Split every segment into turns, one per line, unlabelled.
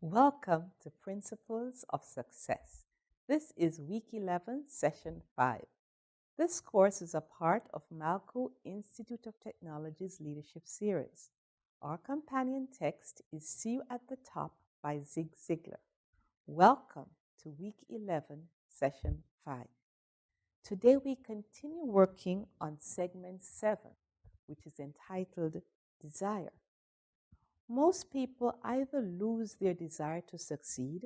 Welcome to Principles of Success. This is Week 11, Session 5. This course is a part of Malco Institute of Technology's Leadership Series. Our companion text is See You at the Top by Zig Ziglar. Welcome to Week 11, Session 5. Today we continue working on Segment 7, which is entitled Desire. Most people either lose their desire to succeed,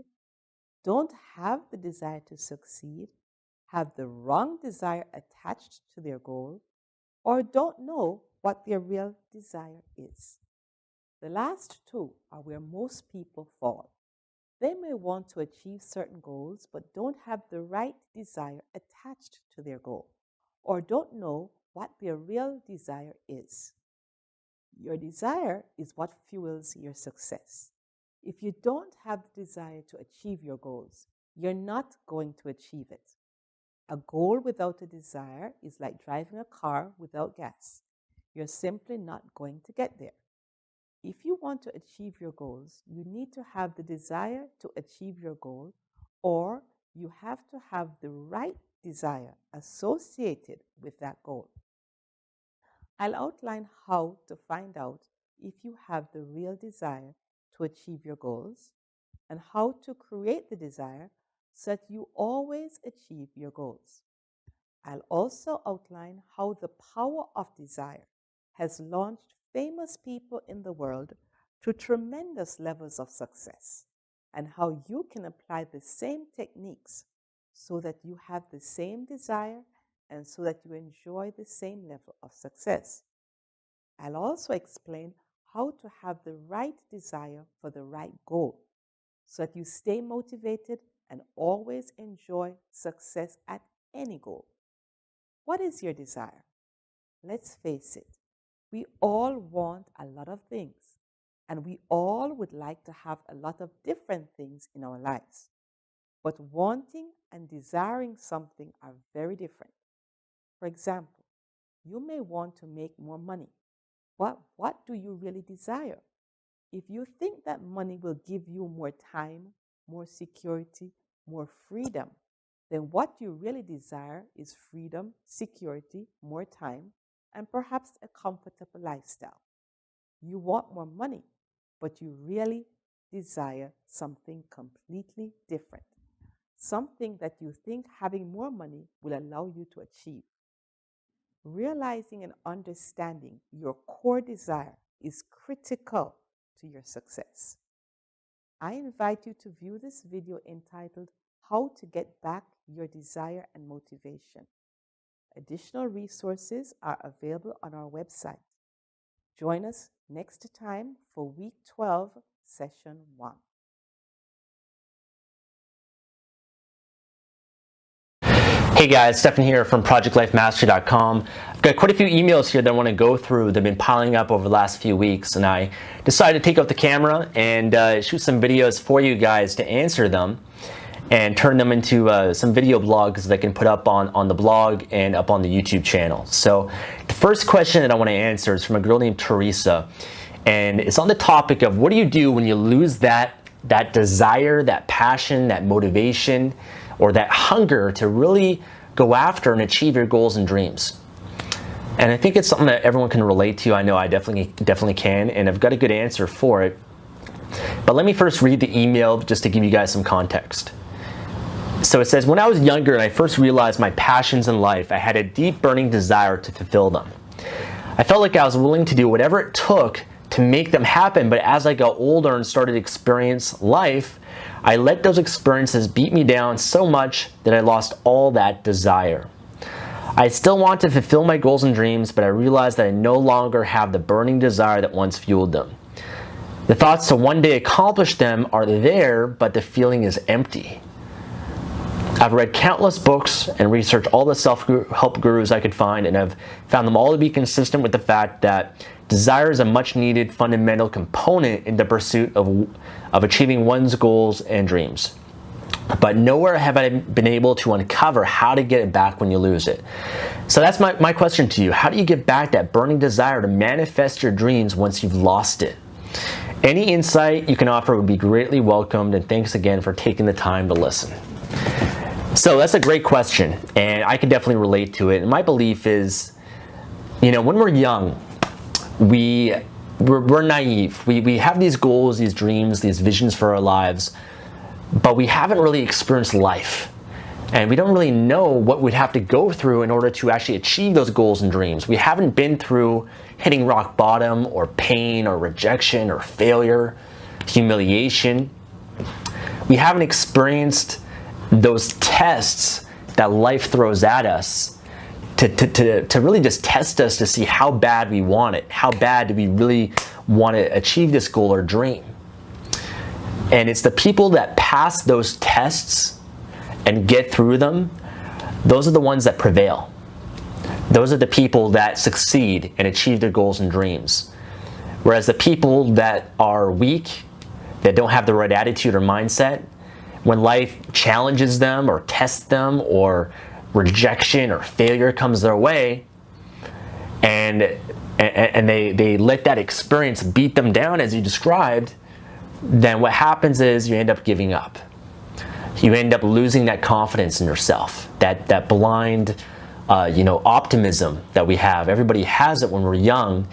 don't have the desire to succeed, have the wrong desire attached to their goal, or don't know what their real desire is. The last two are where most people fall. They may want to achieve certain goals but don't have the right desire attached to their goal, or don't know what their real desire is. Your desire is what fuels your success. If you don't have the desire to achieve your goals, you're not going to achieve it. A goal without a desire is like driving a car without gas. You're simply not going to get there. If you want to achieve your goals, you need to have the desire to achieve your goal, or you have to have the right desire associated with that goal. I'll outline how to find out if you have the real desire to achieve your goals and how to create the desire so that you always achieve your goals. I'll also outline how the power of desire has launched famous people in the world to tremendous levels of success and how you can apply the same techniques so that you have the same desire and so that you enjoy the same level of success. I'll also explain how to have the right desire for the right goal so that you stay motivated and always enjoy success at any goal. What is your desire? Let's face it, we all want a lot of things, and we all would like to have a lot of different things in our lives. But wanting and desiring something are very different. For example, you may want to make more money, but what do you really desire? If you think that money will give you more time, more security, more freedom, then what you really desire is freedom, security, more time, and perhaps a comfortable lifestyle. You want more money, but you really desire something completely different, something that you think having more money will allow you to achieve. Realizing and understanding your core desire is critical to your success. I invite you to view this video entitled How to Get Back Your Desire and Motivation. Additional resources are available on our website. Join us next time for Week 12, Session 1.
Hey guys, Stefan here from ProjectLifeMastery.com. I've got quite a few emails here that I want to go through. They've been piling up over the last few weeks, and I decided to take out the camera and shoot some videos for you guys to answer them and turn them into some video blogs that I can put up on the blog and up on the YouTube channel. So the first question that I want to answer is from a girl named Teresa, and it's on the topic of what do you do when you lose that desire, that passion, that motivation, or that hunger to really go after and achieve your goals and dreams. And I think it's something that everyone can relate to. I know I definitely can, and I've got a good answer for it. But let me first read the email just to give you guys some context. So it says, when I was younger and I first realized my passions in life, I had a deep burning desire to fulfill them. I felt like I was willing to do whatever it took to make them happen, but as I got older and started to experience life, I let those experiences beat me down so much that I lost all that desire. I still want to fulfill my goals and dreams, but I realized that I no longer have the burning desire that once fueled them. The thoughts to one day accomplish them are there, but the feeling is empty. I've read countless books and researched all the self-help gurus I could find, and I've found them all to be consistent with the fact that desire is a much-needed fundamental component in the pursuit of achieving one's goals and dreams. But nowhere have I been able to uncover how to get it back when you lose it. So that's my question to you. How do you get back that burning desire to manifest your dreams once you've lost it? Any insight you can offer would be greatly welcomed, and thanks again for taking the time to listen. So that's a great question, and I can definitely relate to it. And my belief is, when we're young, we're naive. We have these goals, these dreams, these visions for our lives, but we haven't really experienced life. And we don't really know what we'd have to go through in order to actually achieve those goals and dreams. We haven't been through hitting rock bottom, or pain, or rejection, or failure, humiliation. We haven't experienced those tests that life throws at us to really just test us to see how bad we want it. How bad do we really want to achieve this goal or dream? And it's the people that pass those tests and get through them, those are the ones that prevail. Those are the people that succeed and achieve their goals and dreams. Whereas the people that are weak, that don't have the right attitude or mindset, when life challenges them or tests them, or rejection or failure comes their way, and they let that experience beat them down as you described, then what happens is you end up giving up. You end up losing that confidence in yourself, that blind optimism that we have. Everybody has it when we're young.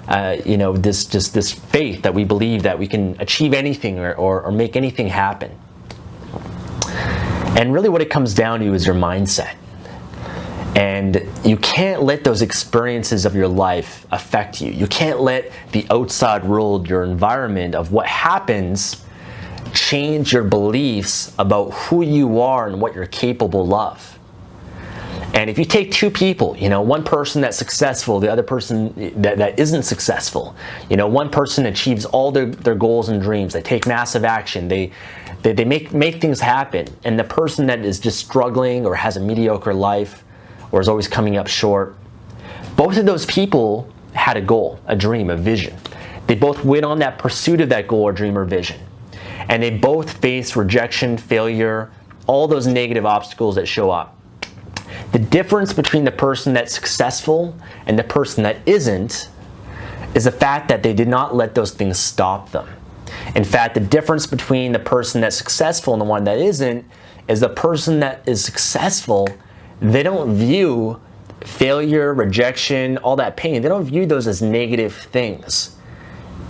This faith that we believe that we can achieve anything or make anything happen. And really what it comes down to is your mindset. And you can't let those experiences of your life affect you. You can't let the outside world, your environment of what happens, change your beliefs about who you are and what you're capable of. And if you take two people, one person that's successful, the other person that isn't successful, one person achieves all their goals and dreams, they take massive action, they make things happen, and the person that is just struggling or has a mediocre life or is always coming up short, both of those people had a goal, a dream, a vision. They both went on that pursuit of that goal or dream or vision. And they both faced rejection, failure, all those negative obstacles that show up. The difference between the person that's successful and the person that isn't is the fact that they did not let those things stop them. In fact, the difference between the person that's successful and the one that isn't is the person that is successful, they don't view failure, rejection, all that pain, they don't view those as negative things.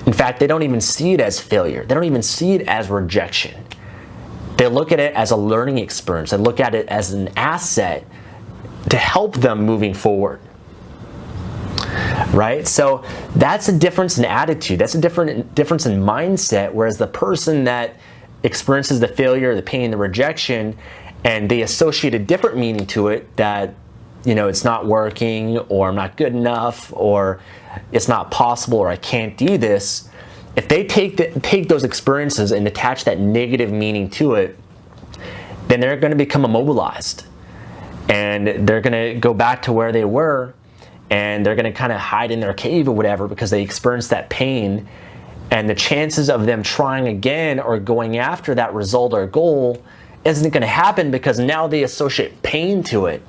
In fact, they don't even see it as failure. They don't even see it as rejection. They look at it as a learning experience. They look at it as an asset to help them moving forward. Right? So that's a difference in attitude. That's a difference in mindset. Whereas the person that experiences the failure, the pain, the rejection, and they associate a different meaning to it, that it's not working, or I'm not good enough, or it's not possible, or I can't do this. If they take those experiences and attach that negative meaning to it, then they're going to become immobilized. And they're going to go back to where they were, and they're going to kind of hide in their cave or whatever because they experienced that pain. And the chances of them trying again or going after that result or goal isn't going to happen, because now they associate pain to it.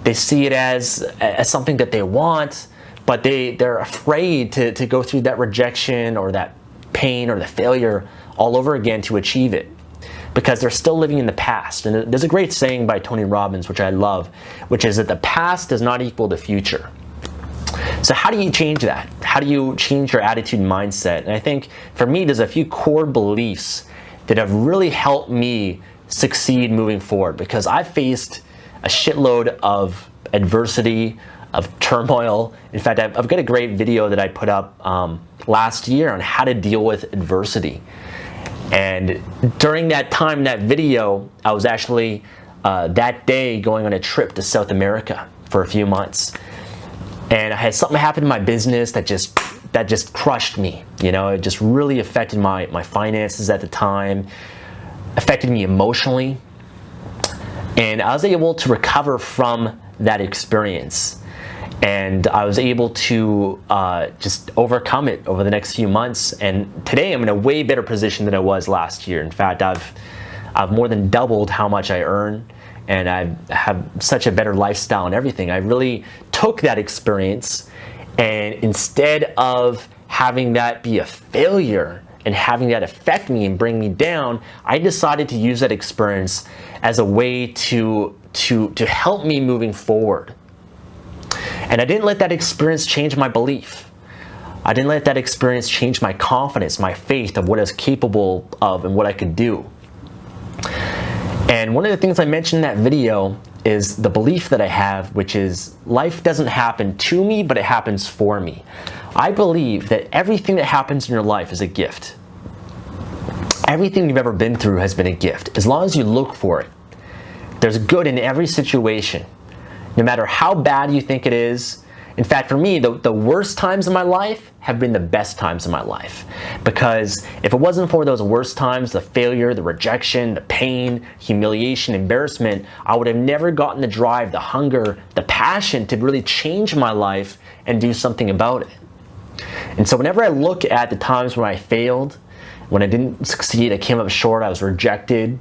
They see it as something that they want, but they're afraid to go through that rejection or that pain or the failure all over again to achieve it, because they're still living in the past. And there's a great saying by Tony Robbins, which I love, which is that the past does not equal the future. So how do you change that? How do you change your attitude and mindset? And I think for me, there's a few core beliefs that have really helped me succeed moving forward, because I've faced a shitload of adversity, of turmoil. In fact, I've got a great video that I put up last year on how to deal with adversity. And during that time, that video, I was actually that day going on a trip to South America for a few months. And I had something happen in my business that just crushed me. It just really affected my finances at the time, affected me emotionally. And I was able to recover from that experience. And I was able to just overcome it over the next few months. And today I'm in a way better position than I was last year. In fact, I've more than doubled how much I earn, and I have such a better lifestyle and everything. I really took that experience, and instead of having that be a failure, and having that affect me and bring me down, I decided to use that experience as a way to help me moving forward. And I didn't let that experience change my belief. I didn't let that experience change my confidence, my faith of what I was capable of and what I could do. And one of the things I mentioned in that video is the belief that I have, which is life doesn't happen to me, but it happens for me. I believe that everything that happens in your life is a gift. Everything you've ever been through has been a gift, as long as you look for it. There's good in every situation, no matter how bad you think it is. In fact, for me, the worst times in my life have been the best times in my life. Because if it wasn't for those worst times, the failure, the rejection, the pain, humiliation, embarrassment, I would have never gotten the drive, the hunger, the passion to really change my life and do something about it. And so whenever I look at the times when I failed, when I didn't succeed, I came up short, I was rejected,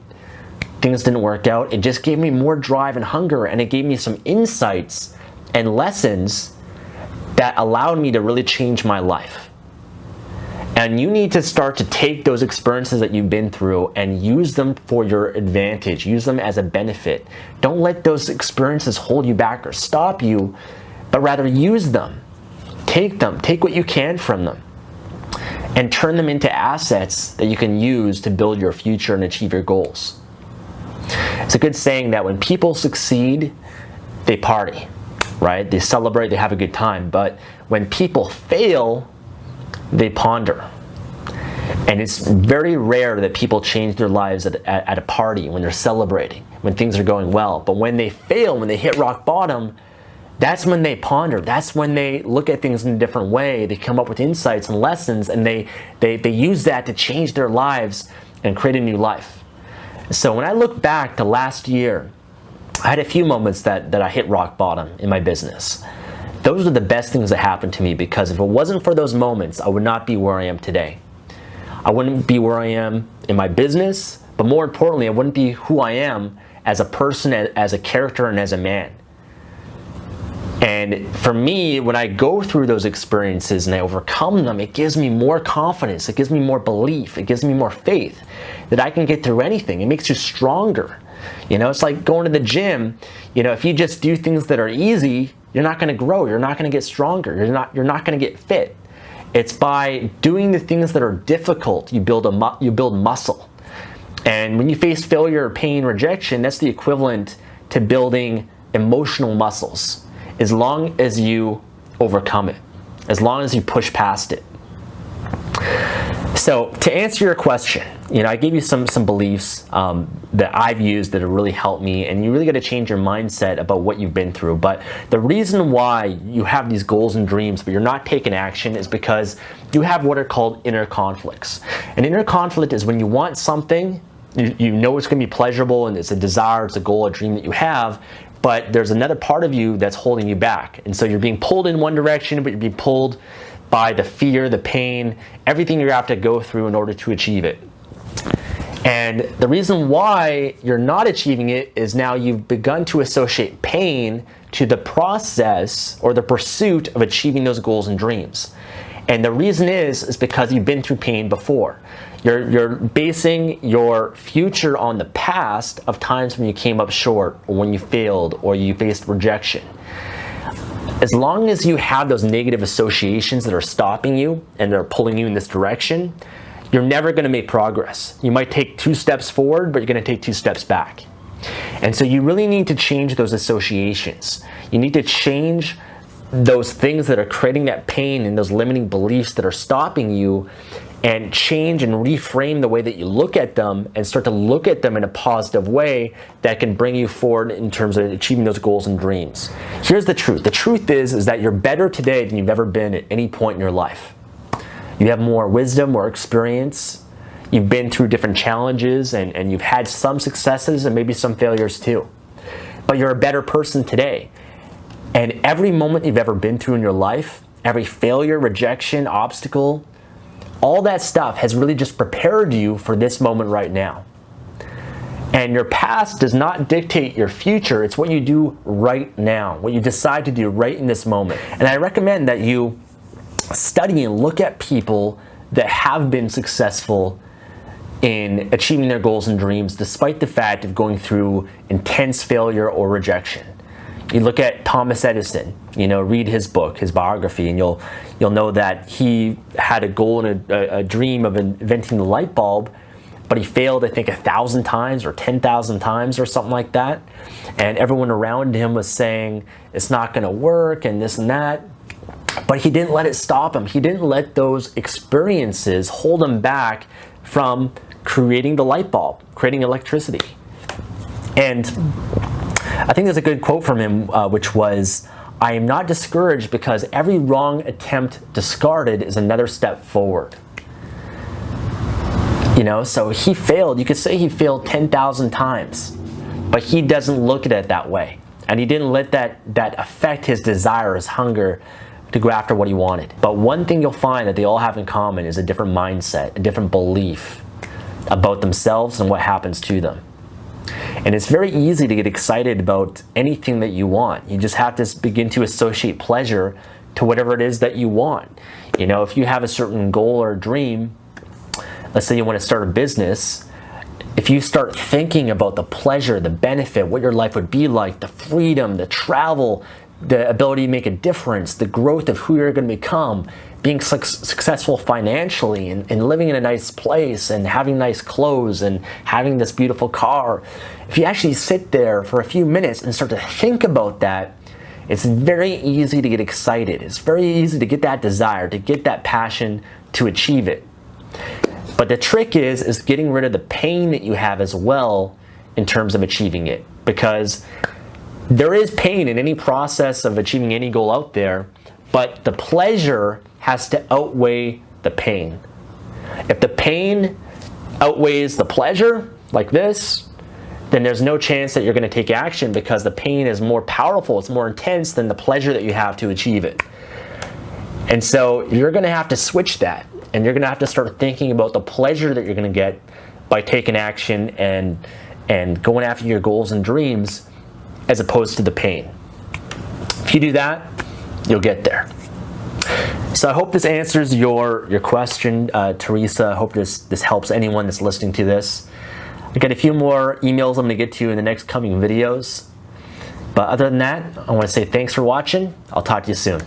things didn't work out, it just gave me more drive and hunger, and it gave me some insights and lessons that allowed me to really change my life. And you need to start to take those experiences that you've been through and use them for your advantage. Use them as a benefit. Don't let those experiences hold you back or stop you, but rather use them. Take what you can from them, and turn them into assets that you can use to build your future and achieve your goals. It's a good saying that when people succeed, they party. Right? They celebrate, they have a good time. But when people fail, they ponder. And it's very rare that people change their lives at a party when they're celebrating, when things are going well. But when they fail, when they hit rock bottom, that's when they ponder. That's when they look at things in a different way. They come up with insights and lessons, and they use that to change their lives and create a new life. So when I look back to last year, I had a few moments that I hit rock bottom in my business. Those are the best things that happened to me, because if it wasn't for those moments, I would not be where I am today. I wouldn't be where I am in my business, but more importantly, I wouldn't be who I am as a person, as a character, and as a man. And for me, when I go through those experiences and I overcome them, it gives me more confidence, it gives me more belief, it gives me more faith that I can get through anything. It makes you stronger. You know, it's like going to the gym. You know, if you just do things that are easy, you're not going to grow. You're not going to get stronger. You're not going to get fit. It's by doing the things that are difficult, you build muscle. And when you face failure, pain, rejection, that's the equivalent to building emotional muscles. As long as you overcome it, as long as you push past it. So to answer your question, you know, I gave you some beliefs that I've used that have really helped me, and you really got to change your mindset about what you've been through. But the reason why you have these goals and dreams but you're not taking action is because you have what are called inner conflicts. An inner conflict is when you want something, you know it's going to be pleasurable, and it's a desire, it's a goal, a dream that you have, but there's another part of you that's holding you back. And so you're being pulled in one direction, but you're being pulled by the fear, the pain, everything you have to go through in order to achieve it. And the reason why you're not achieving it is now you've begun to associate pain to the process or the pursuit of achieving those goals and dreams. And the reason is because you've been through pain before. You're basing your future on the past of times when you came up short, or when you failed, or you faced rejection. As long as you have those negative associations that are stopping you and they're pulling you in this direction, you're never going to make progress. You might take 2 steps forward, but you're going to take 2 steps back. And so you really need to change those associations. You need to change those things that are creating that pain and those limiting beliefs that are stopping you, and change and reframe the way that you look at them and start to look at them in a positive way that can bring you forward in terms of achieving those goals and dreams. Here's the truth. The truth is that you're better today than you've ever been at any point in your life. You have more wisdom, more experience. You've been through different challenges, and you've had some successes and maybe some failures too. But you're a better person today. And every moment you've ever been through in your life, every failure, rejection, obstacle, all that stuff has really just prepared you for this moment right now. And your past does not dictate your future. It's what you do right now, what you decide to do right in this moment. And I recommend that you study and look at people that have been successful in achieving their goals and dreams despite the fact of going through intense failure or rejection. You look at Thomas Edison, read his book, his biography, and you'll know that he had a goal and a dream of inventing the light bulb, but he failed, I think, 1,000 times or 10,000 times or something like that. And everyone around him was saying, it's not going to work and this and that. But he didn't let it stop him. He didn't let those experiences hold him back from creating the light bulb, creating electricity. And I think there's a good quote from him, which was, "I am not discouraged because every wrong attempt discarded is another step forward." So he failed. You could say he failed 10,000 times, but he doesn't look at it that way. And he didn't let that affect his desire, his hunger to go after what he wanted. But one thing you'll find that they all have in common is a different mindset, a different belief about themselves and what happens to them. And it's very easy to get excited about anything that you want. You just have to begin to associate pleasure to whatever it is that you want. If you have a certain goal or dream, let's say you want to start a business, if you start thinking about the pleasure, the benefit, what your life would be like, the freedom, the travel, the ability to make a difference, the growth of who you're going to become, being successful financially and living in a nice place and having nice clothes and having this beautiful car, if you actually sit there for a few minutes and start to think about that, it's very easy to get excited. It's very easy to get that desire, to get that passion to achieve it. But the trick is getting rid of the pain that you have as well in terms of achieving it. Because there is pain in any process of achieving any goal out there, but the pleasure has to outweigh the pain. If the pain outweighs the pleasure, like this, then there's no chance that you're going to take action because the pain is more powerful, it's more intense than the pleasure that you have to achieve it. And so you're going to have to switch that. And you're going to have to start thinking about the pleasure that you're going to get by taking action and going after your goals and dreams as opposed to the pain. If you do that, you'll get there. So I hope this answers your question, Teresa. I hope this helps anyone that's listening to this. I got a few more emails I'm going to get to in the next coming videos. But other than that, I want to say thanks for watching. I'll talk to you soon.